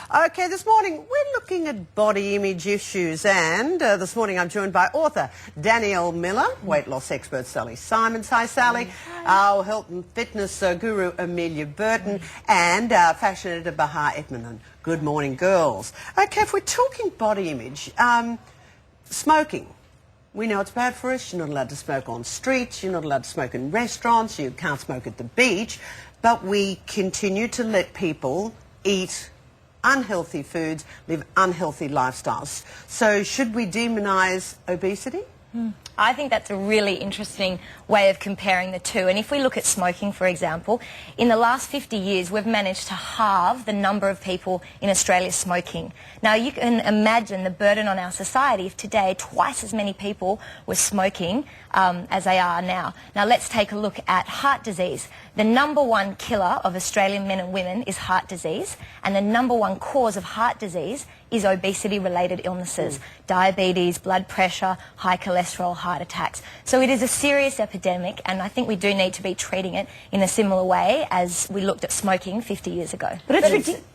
Okay, this morning we're looking at body image issues, and this morning I'm joined by author Danielle Miller, weight loss expert Sally Simons. Hi Sally. Hi. Our health and fitness guru Amelia Burton, and fashion editor Bahar Edmondson. Good morning, girls. Okay, if we're talking body image, smoking. We know it's bad for us. You're not allowed to smoke on streets, you're not allowed to smoke in restaurants, you can't smoke at the beach, but we continue to let people eat unhealthy foods, live unhealthy lifestyles. So should we demonise obesity? I think that's a really interesting way of comparing the two. And if we look at smoking, for example, in the last 50 years, we've managed to halve the number of people in Australia smoking. Now, you can imagine the burden on our society if today twice as many people were smoking as they are now. Now, let's take a look at heart disease. The #1 killer of Australian men and women is heart disease, and the #1 cause of heart disease is obesity-related illnesses, diabetes, blood pressure, high cholesterol, heart attacks. So it is a serious epidemic, and I think we do need to be treating it in a similar way as we looked at smoking 50 years ago. But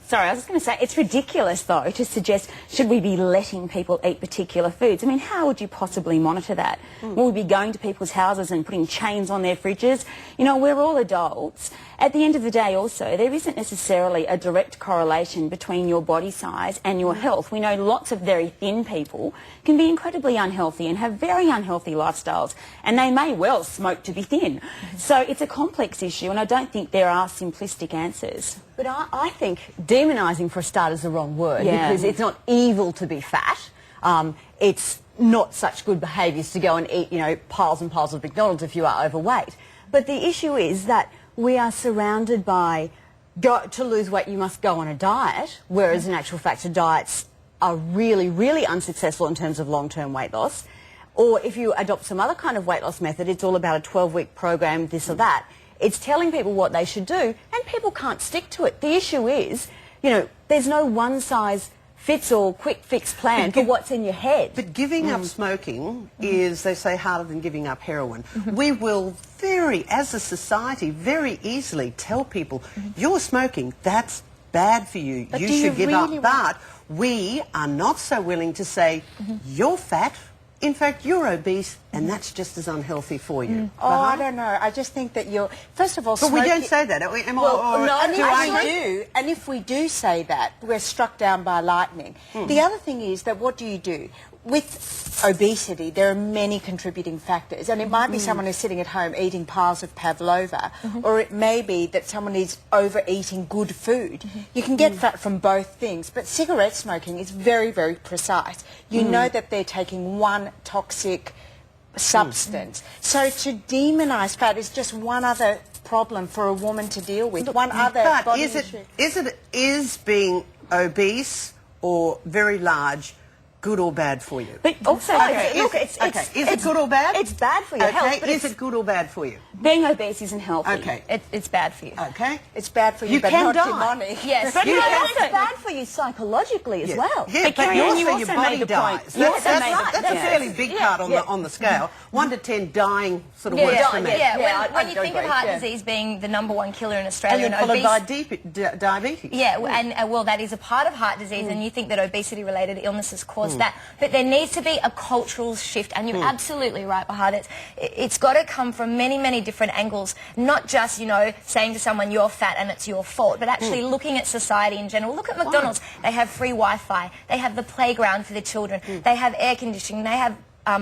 sorry, I was going to say, it's ridiculous, though, to suggest should we be letting people eat particular foods. I mean, how would you possibly monitor that? Will we be going to people's houses and putting chains on their fridges? You know, we're all adults. At the end of the day, also, there isn't necessarily a direct correlation between your body size and your health. We know lots of very thin people can be incredibly unhealthy and have very unhealthy lifestyles, and they may well smoke to be thin. So it's a complex issue, and I don't think there are simplistic answers. But I think demonising, for a start, is the wrong word, because it's not evil to be fat. It's not such good behaviours to go and eat, you know, piles and piles of McDonald's if you are overweight. But the issue is that we are surrounded by, to lose weight you must go on a diet, whereas in actual fact diets are really, really unsuccessful in terms of long-term weight loss. Or if you adopt some other kind of weight loss method, it's all about a 12-week program, this or that. It's telling people what they should do, and people can't stick to it. The issue is, you know, there's no one-size-fits-all quick-fix plan for what's in your head. But giving up smoking is, they say, harder than giving up heroin. We will as a society, very easily tell people, you're smoking, that's bad for you, you should give up. But we are not so willing to say, you're fat, in fact, you're obese, and that's just as unhealthy for you. Oh, I don't know. I just think that you're... First of all, but we don't say that. And if we do say that, we're struck down by lightning. The other thing is that what do? With obesity, there are many contributing factors, and it might be someone who's sitting at home eating piles of pavlova, or it may be that someone is overeating good food. You can get fat from both things, but cigarette smoking is very, very precise. You know that they're taking one toxic substance. So to demonise fat is just one other problem for a woman to deal with. One other body issue. Is being obese or very large good or bad for you? But also, Look, is it good or bad? It's bad for your health. But is it good or bad for you? being obese isn't healthy. Okay. It's bad for you. Okay. It's bad for you, but can not die. demonic. Yes. But it's bad for you psychologically as well. Yeah, But but Carrie Ann, you also also your body made the dies. point. That's a fairly big part on the scale. 1 to 10 dying sort of works for me. When you think of heart disease being the #1 killer in Australia, And then followed by diabetes. Yeah, and well, that is a part of heart disease, and you think that obesity-related illnesses cause that. But there needs to be a cultural shift, and you're absolutely right, Bahar. It's got to come from many, many different angles, not just, you know, saying to someone, you're fat and it's your fault, but actually looking at society in general. Look at McDonald's. They have free Wi-Fi. They have the playground for the children. They have air conditioning. They have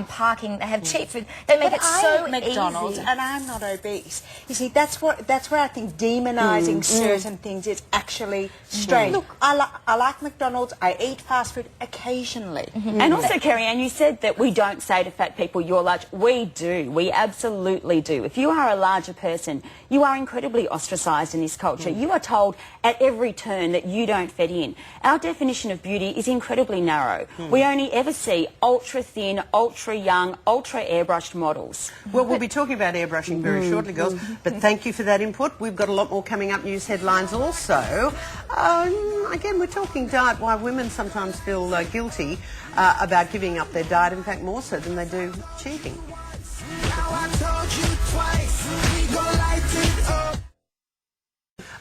parking, they have cheap food. They make it so eat McDonald's easy. and I'm not obese. You see, that's where I think demonising certain things is actually strange. Look, I like McDonald's. I eat fast food occasionally. And also, Carrie Ann, you said that we don't say to fat people, you're large. We do. We absolutely do. If you are a larger person, you are incredibly ostracised in this culture. You are told at every turn that you don't fit in. Our definition of beauty is incredibly narrow. We only ever see ultra-thin, ultra-young, ultra-airbrushed models. Well, we'll be talking about airbrushing very shortly, girls, but thank you for that input. We've got a lot more coming up, news headlines also. Again, we're talking diet, why women sometimes feel guilty about giving up their diet, in fact more so than they do cheating.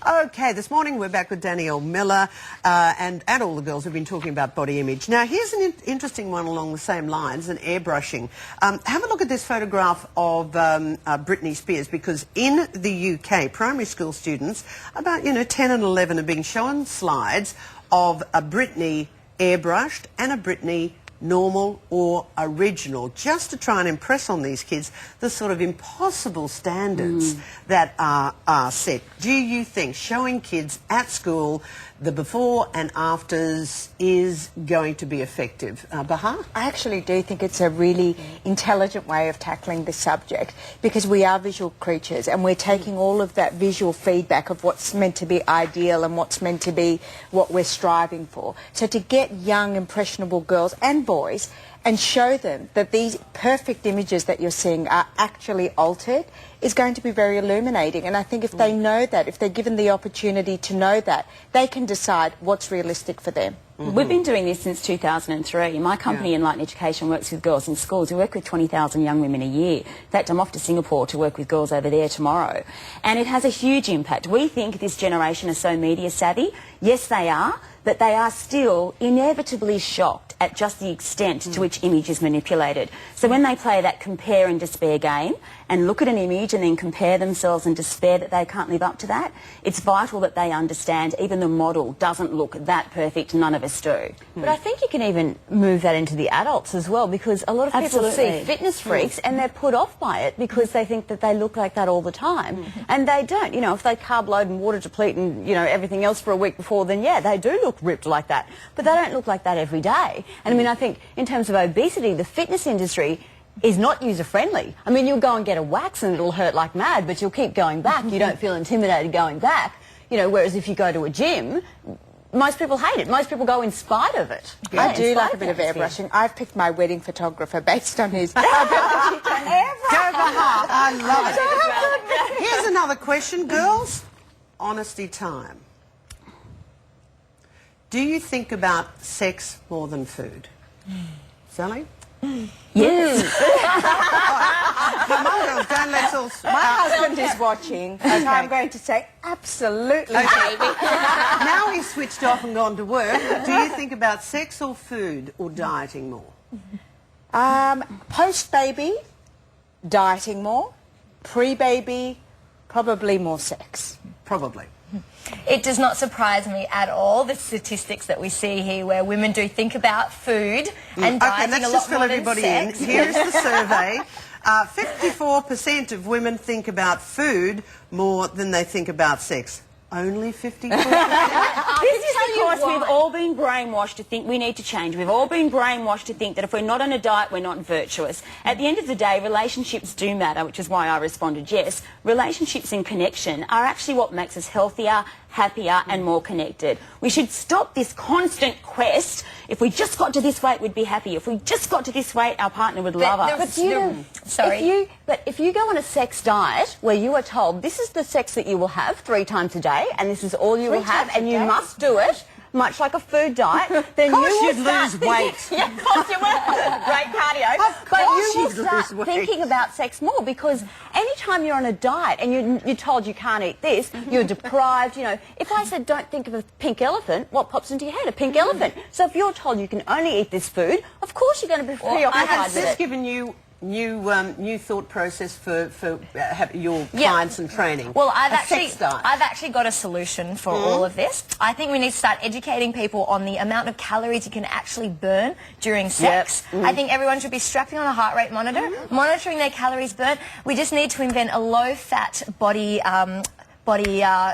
Okay, this morning we're back with Danielle Miller and all the girls have been talking about body image. Now, here's an interesting one along the same lines, an airbrushing. Have a look at this photograph of Britney Spears, because in the UK, primary school students, about, 10 and 11, are being shown slides of a Britney airbrushed and a Britney normal or original, just to try and impress on these kids the sort of impossible standards that are set. Do you think showing kids at school the before and afters is going to be effective? Bahar? I actually do think it's a really intelligent way of tackling the subject, because we are visual creatures and we're taking all of that visual feedback of what's meant to be ideal and what's meant to be what we're striving for. So to get young, impressionable girls and boys and show them that these perfect images that you're seeing are actually altered is going to be very illuminating. And I think if they know that, if they're given the opportunity to know that, they can decide what's realistic for them. We've been doing this since 2003. My company, Enlighten Education, works with girls in schools. We work with 20,000 young women a year. In fact, I'm off to Singapore to work with girls over there tomorrow. And it has a huge impact. We think this generation is so media savvy. Yes, they are. But they are still inevitably shocked at just the extent to which image is manipulated. So when they play that compare and despair game and look at an image and then compare themselves and despair that they can't live up to that, it's vital that they understand even the model doesn't look that perfect. None of us do. But I think you can even move that into the adults as well, because a lot of people see fitness freaks and they're put off by it because they think that they look like that all the time. And they don't. If they carb load and water deplete and, everything else for a week before, then yeah, they do look ripped like that. But they don't look like that every day. And I mean, I think in terms of obesity, the fitness industry is not user-friendly. I mean, you'll go and get a wax and it'll hurt like mad, but you'll keep going back. You don't feel intimidated going back. Whereas if you go to a gym, most people hate it. Most people go in spite of it. Yeah, I do like a bit of airbrushing. I've picked my wedding photographer based on his ability to airbrush. Go Bahar, I love it. Here's another question, girls. Honesty time. Do you think about sex more than food? Sally? Yes. Come on, girls, don't let's all... My husband is watching, so I'm going to say absolutely, baby. Now he's switched off and gone to work. Do you think about sex or food or dieting more? Post-baby, dieting more. Pre-baby, probably more sex. Probably. It does not surprise me at all, the statistics that we see here, where women do think about food and dieting let's a lot just fill more everybody than sex. in. Here's the survey. 54% of women think about food more than they think about sex. Only 54%? This is because we've all been brainwashed to think we need to change. We've all been brainwashed to think that if we're not on a diet, we're not virtuous. At the end of the day, relationships do matter, which is why I responded yes. Relationships and connection are actually what makes us healthier, happier and more connected. We should stop this constant quest. If we just got to this weight, we'd be happy. If we just got to this weight, our partner would love us. But if you go on a sex diet where you are told this is the sex that you will have 3 times a day and this is all you will have and you must do it, much like a food diet, then you will lose weight. Yeah, of course you will. Great cardio. But you will start thinking about sex more, because anytime you're on a diet and you're told you can't eat this, you're deprived. If I said don't think of a pink elephant, what pops into your head? A pink elephant. So if you're told you can only eat this food, of course you're going to be preoccupied Has with this it. given you new thought process for your clients and training? Well, I've sex diet. actually got a solution for all of this. I think we need to start educating people on the amount of calories you can actually burn during sex. I think everyone should be strapping on a heart rate monitor, monitoring their calories burnt. We just need to invent a low-fat body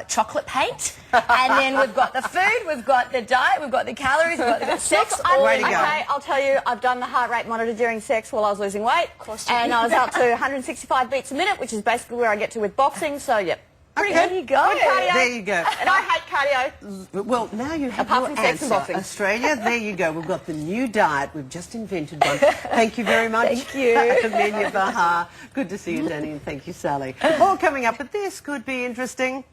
chocolate paint, and then we've got the food, we've got the diet, we've got the calories, we've got the sex. Way to go. Okay, I'll tell you, I've done the heart rate monitor during sex while I was losing weight, and I was up to 165 beats a minute, which is basically where I get to with boxing. So yep. Okay. There you go. Good cardio. There you go. And I hate cardio. Well, now you have Apart your from sex and answer, boxing. Australia. There you go. We've got the new diet. We've just invented one. Thank you very much. Thank you. Amelia Bahar. Good to see you, Danny, and thank you, Sally. All coming up, but this could be interesting.